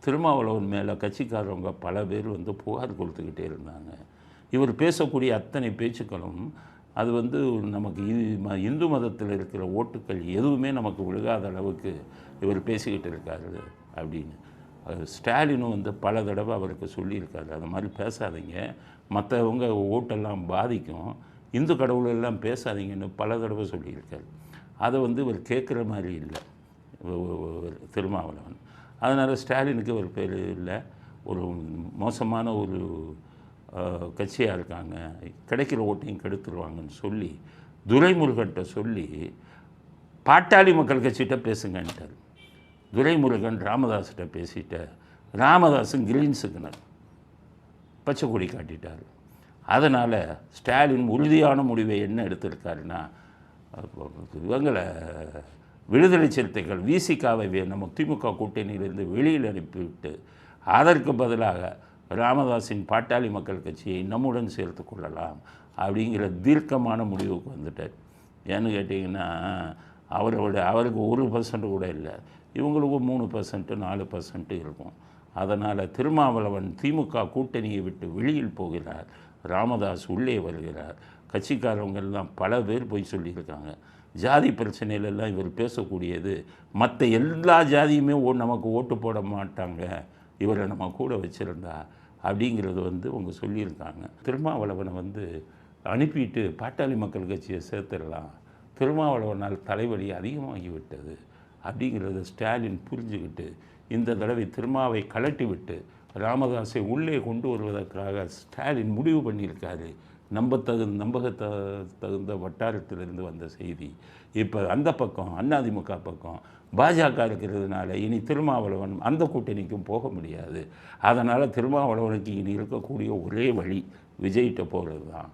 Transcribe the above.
திருமாவளவன் மேலே கட்சிக்காரவங்க பல பேர் புகார் கொடுத்துக்கிட்டே இருந்தாங்க. இவர் பேசக்கூடிய அத்தனை பேச்சுக்களும் அது நமக்கு இந்து மதத்தில் இருக்கிற ஓட்டுக்கள் எதுவுமே நமக்கு விழுகாத அளவுக்கு இவர் பேசிக்கிட்டு இருக்காரு அப்படின்னு. ஸ்டாலினும் பல தடவை அவருக்கு சொல்லியிருக்காரு, அது மாதிரி பேசாதீங்க, மற்றவங்க ஓட்டெல்லாம் பாதிக்கும், இந்து கடவுளெல்லாம் பேசாதீங்கன்னு பல தடவை சொல்லியிருக்காரு. அதை இவர் கேட்குற மாதிரி இல்லை திருமாவளவன். அதனால் ஸ்டாலினுக்கு ஒரு பேர் இல்லை, ஒரு மோசமான ஒரு கட்சியாக இருக்காங்க, கிடைக்கிற ஓட்டையும் கெடுத்துருவாங்கன்னு சொல்லி துரைமுருகன்கிட்ட சொல்லி பாட்டாளி மக்கள் கட்சிகிட்ட பேசுங்கன்ட்டார். துரைமுருகன் ராமதாஸ்கிட்ட பேசிட்ட, ராமதாஸும் கிரீன் சிக்னல் பச்சை கொடி காட்டிட்டார். அதனால் ஸ்டாலின் உறுதியான முடிவை என்ன எடுத்திருக்காருன்னா, இவங்களை விடுதலை சிறுத்தைகள் விசிகாவை நம்ம திமுக கூட்டணியிலிருந்து வெளியில் அனுப்பிவிட்டு அதற்கு பதிலாக ராமதாஸின் பாட்டாளி மக்கள் கட்சியை நம்முடன் சேர்த்து கொள்ளலாம் அப்படிங்கிற தீர்க்கமான முடிவுக்கு வந்துட்டார். ஏன்னு கேட்டிங்கன்னா, அவருக்கு 1% கூட இல்லை, இவங்களுக்கு 3% 4% இருக்கும். அதனால் திருமாவளவன் திமுக கூட்டணியை விட்டு வெளியில் போகிறார், ராமதாஸ் உள்ளே வருகிறார். கட்சிக்காரவங்கெல்லாம் பல பேர் போய் சொல்லியிருக்காங்க. ஜாதி பிரச்சனையிலெல்லாம் இவர் பேசக்கூடியது மற்ற எல்லா ஜாதியுமே நமக்கு ஓட்டு போட மாட்டாங்க இவரை நம்ம கூட வச்சுருந்தா அப்படிங்கிறது அவங்க சொல்லியிருக்காங்க. திருமாவளவனை அனுப்பிட்டு பாட்டாளி மக்கள் கட்சியை சேர்த்துடலாம், திருமாவளவனால் தலைவலி அதிகமாகிவிட்டது அப்படிங்கிறத ஸ்டாலின் புரிஞ்சுக்கிட்டு இந்த தடவை திருமாவை கலட்டி விட்டு ராமதாஸை உள்ளே கொண்டு வருவதற்காக ஸ்டாலின் முடிவு பண்ணியிருக்காரு. நம்பகத்தகுந்த வட்டாரத்திலிருந்து வந்த செய்தி. இப்போ அந்த பக்கம் அதிமுக பக்கம் பாஜக இருக்கிறதுனால இனி திருமாவளவன் அந்த கூட்டணிக்கும் போக முடியாது. அதனால் திருமாவளவனுக்கு இனி இருக்கக்கூடிய ஒரே வழி விஜய்கிட்ட போகிறது தான்.